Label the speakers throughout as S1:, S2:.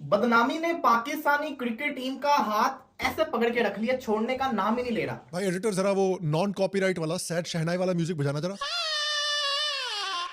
S1: बदनामी ने Pakistani cricket team का हाथ ऐसे पकड़ के रख लिया, छोड़ने का नाम ही नहीं ले रहा।
S2: भाई एडिटर जरा वो नॉन कॉपीराइट वाला सैड शहनाई वाला म्यूजिक बजाना जरा।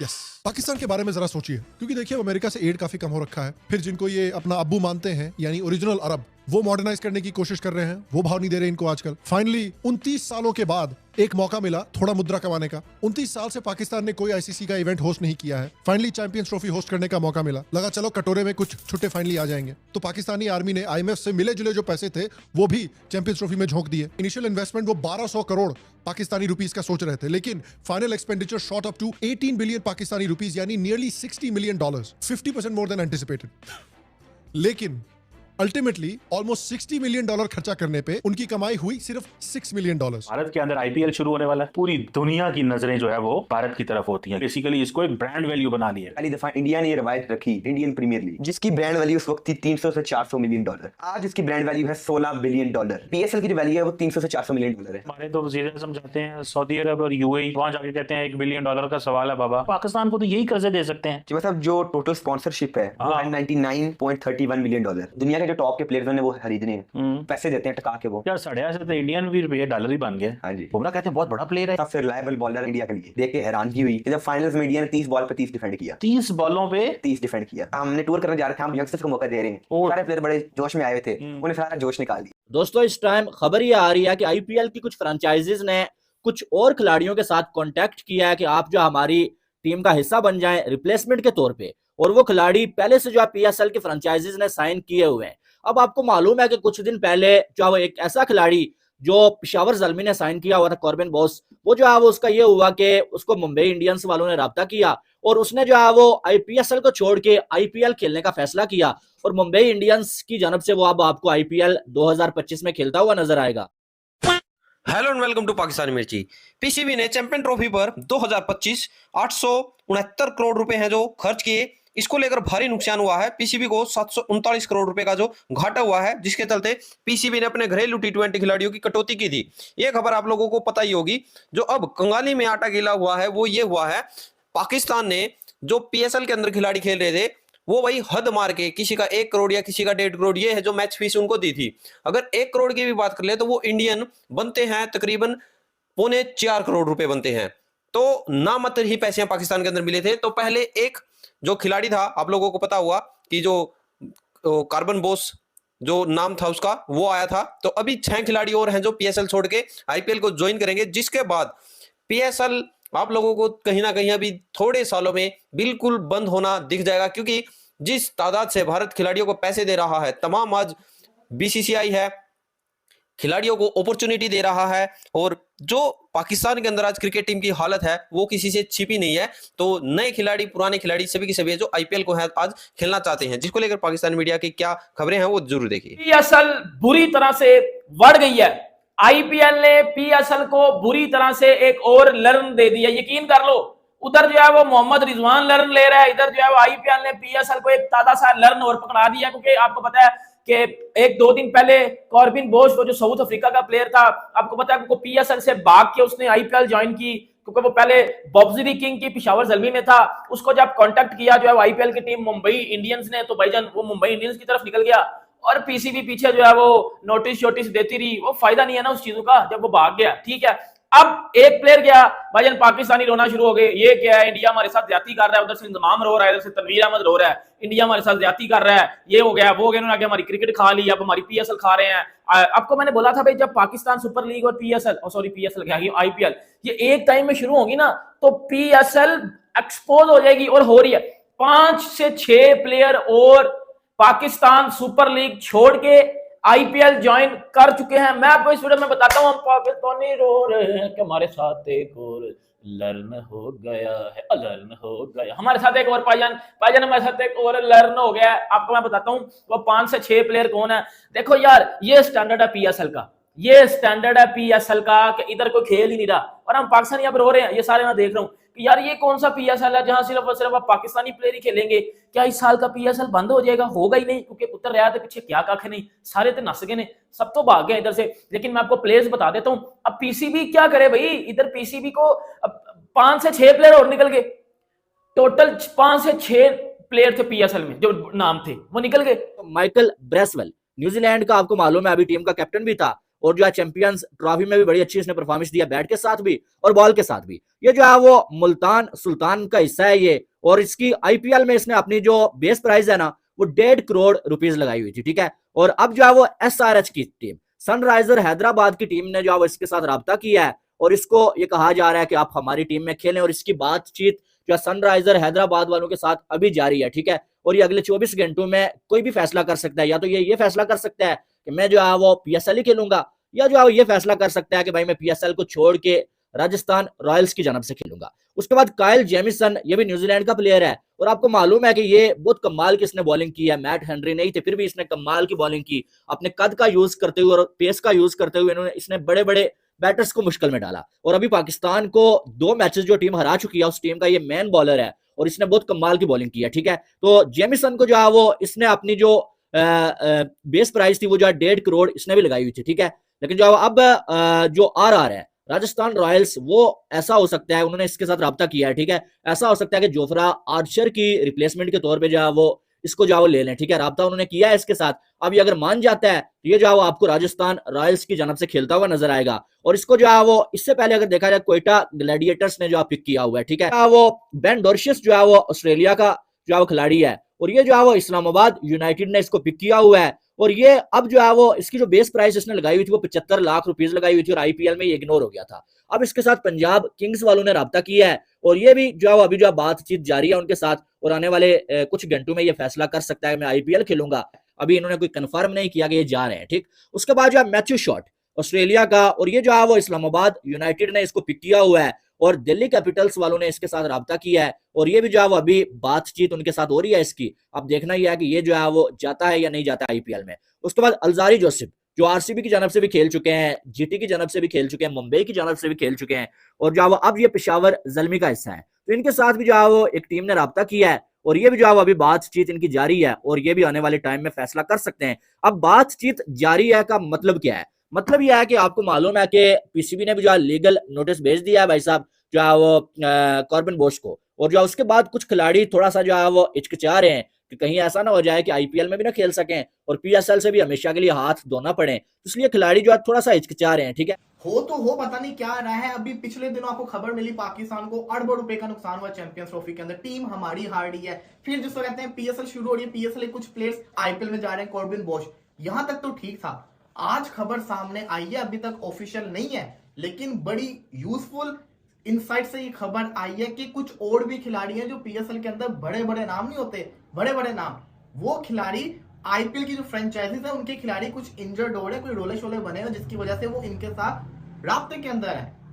S2: यस, पाकिस्तान के बारे में जरा सोचिए, क्योंकि देखिए अमेरिका से एड काफी कम हो रखा है। फिर जिनको ये अपना अब्बू मानते हैं यानी ओरिजिनल अरब, वो मॉडर्नाइज करने की कोशिश कर रहे हैं, वो भाव नहीं दे रहे इनको आजकल। फाइनली 29 सालों के बाद एक मौका मिला थोड़ा मुद्रा कमाने का। 29 साल से पाकिस्तान ने कोई आईसीसी का इवेंट होस्ट नहीं किया है। फाइनली चैंपियंस ट्रॉफी होस्ट करने का मौका मिला। लगा चलो कटोरे में कुछ छुट्टे फाइनली आ जाएंगे। तो पाकिस्तानी आर्मी ने आईएमएफ से मिले जुले जो पैसे थे वो भी चैंपियंस ट्रॉफी में झोंक दिए। इनिशियल इन्वेस्टमेंट वो 1200 करोड़ पाकिस्तानी रुपीस का सोच रहे थे, लेकिन final expenditure shot up to 18 billion Pakistani rupees यानी nearly $60 million, 50% more than anticipated. लेकिन अल्टीमेटली ऑलमोस्ट $60 मिलियन खर्चा करने पे उनकी कमाई हुई सिर्फ $6 मिलियन।
S3: भारत के अंदर आईपीएल शुरू होने वाला है। पूरी दुनिया की नजरें जो है वो भारत की तरफ होती हैं। बेसिकली इसको एक ब्रांड वैल्यू बना लिया।
S4: पहली दफा इंडिया ने ये रवायत रखी इंडियन प्रीमियर लीग, जिसकी ब्रांड वैल्यू उस वक्त थी $300 से $400 मिलियन। आज इसकी ब्रांड वैल्यू है $16 बिलियन। पीएसएल की जो वैल्यू है वो $300 से $400 मिलियन है।
S3: हमारे तो वज़ीर आज़म जाते हैं सऊदी अरब और यूएई, वहां जाके कहते हैं $1 बिलियन का सवाल है बाबा। पाकिस्तान को तो यही कर्जे दे सकते हैं।
S4: जी मतलब जो टोटल स्पॉन्सरशिप है वो है $99.31 मिलियन। दुनिया के जो टॉप के प्लेयर्स ने वो खरीदने हैं, पैसे देते हैं टका के वो।
S3: यार साढ़े से तो इंडियन भी रुपये डॉलर ही बन गए।
S4: हाँ जी,
S3: बुमराह कहते हैं बहुत बड़ा प्लेयर है,
S4: सबसे रिलायबल बॉलर इंडिया के लिए। देख के हैरानगी हुई कि जब फाइनल्स में इंडिया ने 30 बॉल पे 30 डिफेंड किया।
S3: 30 बॉलों पे
S4: 30 डिफेंड किया। हमने टूर करने जा रहे थे, हम यंगस्टर्स को मौका दे रहे हैं। सारे प्लेयर बड़े जोश में आए थे, उन्हें सारा जोश निकाल दिया।
S5: दोस्तों इस टाइम खबर ये आ रही है कि आईपीएल की कुछ फ्रेंचाइजीज ने कुछ और खिलाड़ियों के साथ कांटेक्ट किया है कि आप जो हमारी टीम का हिस्सा बन जाएं रिप्लेसमेंट के तौर पे, और वो खिलाड़ी पहले से जो है पीएसएल की फ्रेंचाइजीज ने साइन किए हुए हैं। अब आपको मालूम है कि कुछ दिन पहले जो है वो एक ऐसा खिलाड़ी जो पेशावर ज़ल्मी ने साइन किया हुआ था, कॉर्बिन बॉस, वो जो है वो उसका ये हुआ कि उसको मुंबई इंडियंस वालों ने राब्ता किया और उसने जो है वो आईपीएल को छोड़ के आईपीएल खेलने का फैसला किया और मुंबई इंडियंस की जानब से वो अब आपको आईपीएल 2025 में खेलता हुआ नजर आएगा।
S6: Hello and welcome to Pakistani Mirchi. PCB ने चैंपियन ट्रॉफी पर 2025 869 करोड़ रुपए हैं जो खर्च किए। इसको लेकर भारी नुकसान हुआ है। पीसीबी को 739 करोड़ रुपए का जो घाटा हुआ है, जिसके चलते पीसीबी ने अपने घरेलू टी20 खिलाड़ियों की कटौती की थी। ये खबर आप लोगों को पता ही होगी। जो अब कंगाली में आटा गीला हुआ है वो ये हुआ है, पाकिस्तान ने जो पीएसएल के अंदर खिलाड़ी खेल रहे थे वो वही हद मार के किसी का 1 करोड़ या किसी का 1.5 करोड़, ये है जो मैच फीस उनको दी थी। अगर 1 करोड़ की भी बात कर ले तो वो इंडियन बनते हैं तकरीबन 3.25 करोड़ रुपए बनते हैं। तो नामात्र ही पैसे पाकिस्तान के अंदर मिले थे। तो पहले एक जो खिलाड़ी था, आप लोगों को पता हुआ कि जो कार्बन बोस जो नाम था उसका, वो आया था। तो अभी 6 खिलाड़ी और हैं जो पीएसएल छोड़ के आईपीएल को ज्वाइन करेंगे, जिसके बाद पीएसएल आप लोगों को कहीं ना कहीं अभी थोड़े सालों में बिल्कुल बंद होना दिख जाएगा, क्योंकि जिस तादाद से भारत खिलाड़ियों को पैसे दे रहा है, तमाम आज बीसीसीआई है, खिलाड़ियों को अपॉर्चुनिटी दे रहा है, और जो पाकिस्तान के अंदर आज क्रिकेट टीम की हालत है वो किसी से छिपी नहीं है। तो नए खिलाड़ी पुराने खिलाड़ी सभी के सभी है जो आईपीएल को है आज खेलना चाहते हैं, जिसको लेकर पाकिस्तानी मीडिया की क्या खबरें हैं वो जरूर देखिए।
S7: पीएसएल बुरी तरह से बढ़ गई है। आईपीएल ने पीएसएल को बुरी तरह से एक और लर्न दे दिया, यकीन कर लो। उधर जो है वो मोहम्मद रिजवान लर्न ले रहा है, इधर जो है वो आईपीएल ने पीएसएल को एक ताजा सा लर्न और पकड़ा दिया। क्योंकि आपको पता है कि 1-2 दिन पहले कॉर्बिन बोश, वो जो साउथ अफ्रीका का प्लेयर था, आपको पता है वो पीएसएल से भाग के उसने आईपीएल ज्वाइन की, क्योंकि वो पहले बॉब्सरी किंग की पेशावर ज़ल्मी में था। उसको जब कांटेक्ट किया जो है आईपीएल की टीम मुंबई इंडियंस ने, तो भाईजान वो मुंबई इंडियंस की तरफ निकल गया और पीसीबी पीछे जो है वो नोटिस शोटिस देती रही। वो फायदा नहीं है ना उस चीजों का जब वो भाग गया। ठीक है, अब एक प्लेयर गया, भाईजान पाकिस्तानी रोना शुरू हो गए, ये क्या है, इंडिया हमारे साथ ज्यादती कर रहा है। उधर से इंतजाम रो रहा है, इधर से तनवीर अहमद रो रहा है, इंडिया हमारे साथ ज्यादती कर रहा है, ये हो गया वो गया, उन्होंने हमारी क्रिकेट खा ली, अब हमारी पीएसएल खा रहे हैं। आपको मैंने बोला था भाई, जब पाकिस्तान सुपर लीग और पीएसएल, सॉरी पीएसएल क्या है, आईपीएल, ये एक टाइम में शुरू होगी ना तो पीएसएल एक्सपोज हो जाएगी, और हो रही है। 5 से 6 प्लेयर और पाकिस्तान सुपर लीग छोड़ के आईपीएल ज्वाइन कर चुके हैं। मैं आपको इस वीडियो में बताता हूं, हम पाकिस्तानी रो रहे हैं कि हमारे साथ एक और लर्न हो गया है, लर्न हो गया हमारे साथ एक और पाईजान हमारे साथ एक और लर्न हो गया है। आपको मैं बताता हूं वो 5 से 6 प्लेयर कौन है। देखो यार, ये स्टैंडर्ड है पीएसएल का, ये स्टैंडर्ड है पीएसएल का कि इधर कोई खेल ही नहीं रहा और हम पाकिस्तानी अब रो रहे हैं। ये सारे मैं देख रहा हूं कि यार ये कौन सा पीएसएल है जहां सिर्फ और सिर्फ आप पाकिस्तानी प्लेयर ही खेलेंगे। क्या इस साल का पीएसएल बंद हो जाएगा? होगा ही नहीं, क्योंकि उतर रहा था पीछे क्या काखे नहीं, सारे तो नस गए ने, सब तो भाग गए इधर से। लेकिन मैं आपको प्लेयर्स बता देता हूं। अब पीसीबी क्या करे भाई, इधर पीसीबी को 5 से 6 प्लेयर और निकल गए, टोटल 5 से 6 प्लेयर थे पीएसएल में जो नाम थे वो निकल गए।
S5: माइकल ब्रेसवेल न्यूजीलैंड का आपको मालूम है अभी टीम का कैप्टन भी था और जो है चैंपियंस ट्रॉफी में भी बड़ी अच्छी इसने परफॉर्मेंस दिया, बैट के साथ भी और बॉल के साथ भी। ये जो है वो मुल्तान सुल्तान का हिस्सा है ये, और इसकी आईपीएल में इसने अपनी जो बेस प्राइस है ना वो 1.5 करोड़ रुपीस लगाई हुई थी, ठीक है। और अब जो है वो एसआरएच की टीम सनराइजर हैदराबाद की टीम ने जो है वो इसके साथ राब्ता किया है और इसको ये कहा जा रहा है कि आप हमारी टीम में खेलें, और इसकी बातचीत जो है सनराइजर हैदराबाद वालों के साथ अभी जारी है, ठीक है। और ये अगले 24 घंटों में कोई भी फैसला कर सकता है, या तो ये फैसला कर सकता है कि मैं जो है वो पीएसएल ही खेलूंगा, या जो है ये फैसला कर सकता है कि भाई मैं पीएसएल को छोड़ के राजस्थान रॉयल्स की जानब से खेलूंगा। उसके बाद काइल जेमिसन, ये भी न्यूजीलैंड का प्लेयर है और आपको मालूम है कि ये बहुत कमाल की इसने बॉलिंग की है, मैट हेनरी नहीं थे फिर भी इसने कमाल की बॉलिंग की, अपने कद का यूज करते हुए और पेस का यूज करते हुए इसने बड़े बड़े बैटर्स को मुश्किल में डाला। और अभी पाकिस्तान को 2 मैचेस जो टीम हरा चुकी है उस टीम का ये मेन बॉलर है और इसने बहुत कमाल की बॉलिंग की है, ठीक है। तो जेमिसन को जो है वो इसने अपनी जो बेस प्राइस थी वो जो है 1.5 करोड़ इसने भी लगाई हुई थी, ठीक है। लेकिन जो अब जो आरआर है राजस्थान रॉयल्स, वो ऐसा हो सकता है उन्होंने इसके साथ राब्ता किया है, ठीक है। ऐसा हो सकता है कि जोफ्रा आर्चर की रिप्लेसमेंट के तौर पे जो है वो इसको जो है वो ले लें, ठीक है। राब्ता उन्होंने किया है इसके साथ। अब ये अगर मान जाता है तो ये जो है वो आपको राजस्थान रॉयल्स की जानब से खेलता हुआ नजर आएगा। और इसको जो है वो इससे पहले अगर देखा जाए कोयटा ग्लैडिएटर्स ने जो है पिक किया हुआ है, ठीक है। वो बेन डॉर्शियस जो है वो ऑस्ट्रेलिया का जो है वो खिलाड़ी है और ये जो है वो इस्लामाबाद यूनाइटेड ने इसको पिक किया हुआ है। और ये अब जो है वो इसकी जो बेस प्राइस इसने लगाई हुई थी वो 75 लाख रुपीस लगाई हुई थी और आईपीएल में ये इग्नोर हो गया था। अब इसके साथ पंजाब किंग्स वालों ने राब्ता किया है और ये भी जो है अभी जो बातचीत जारी है उनके साथ और आने वाले कुछ घंटों में ये फैसला कर सकता है मैं आईपीएल खेलूंगा। अभी इन्होंने कोई कंफर्म नहीं किया कि ये जा रहे हैं, ठीक। उसके बाद जो है मैथ्यू शॉट ऑस्ट्रेलिया का, और ये जो है वो इस्लामाबाद यूनाइटेड ने इसको पिक किया हुआ है और दिल्ली कैपिटल्स वालों ने इसके साथ राब्ता किया है और ये भी जो है वो अभी बातचीत उनके साथ हो रही है इसकी। अब देखना ही है कि ये जो है वो जाता है या नहीं जाता आईपीएल में। उसके बाद अलजारी जोसेफ जो आरसीबी की जानब से भी खेल चुके हैं, जीटी की जानब से भी खेल चुके हैं, मुंबई की जानब से भी खेल चुके हैं और जो है वो अब ये पेशावर ज़ल्मी का हिस्सा है। तो इनके साथ भी जो है वो एक टीम ने राब्ता किया है और ये भी जो है वो अभी बातचीत इनकी जारी है और ये भी आने वाले टाइम में फैसला कर सकते हैं। अब बातचीत जारी है का मतलब क्या है? मतलब यह है कि आपको मालूम है कि पीसीबी ने भी जो है लीगल नोटिस भेज दिया है भाई साहब जो है वो कॉर्बिन बोश को, और जो उसके बाद कुछ खिलाड़ी थोड़ा सा जो है वो हिचकिचा रहे हैं कि कहीं ऐसा ना हो जाए कि आईपीएल में भी ना खेल सकें और पीएसएल से भी हमेशा के लिए हाथ धोना पड़े, इसलिए खिलाड़ी जो है थोड़ा सा हिचकिचा रहे हैं, ठीक है।
S1: हो तो हो, पता नहीं क्या रहा है। अभी पिछले दिनों आपको खबर मिली पाकिस्तान को अरबों रुपए का नुकसान हुआ चैंपियंस ट्रॉफी के अंदर, टीम हमारी हार रही है। फिर जिसको कहते हैं पीएसएल शुरू हो रही है, पीएसएल के कुछ प्लेयर्स आईपीएल में जा रहे हैं, कॉर्बिन बोश, यहां तक तो ठीक था। आज खबर सामने आई है, अभी तक ऑफिशियल नहीं है लेकिन बड़ी यूजफुल इनसाइट से ये खबर आई है कि कुछ और भी खिलाड़ी हैं जो पीएसएल के अंदर बड़े बड़े नाम नहीं होते, बड़े बड़े नाम, वो खिलाड़ी आईपीएल की जो फ्रेंचाइजीज है उनके खिलाड़ी कुछ इंजर्ड हो रहे, कोई रोले शोले बने हो जिसकी वजह से वो इनके साथ राब्ते के अंदर है।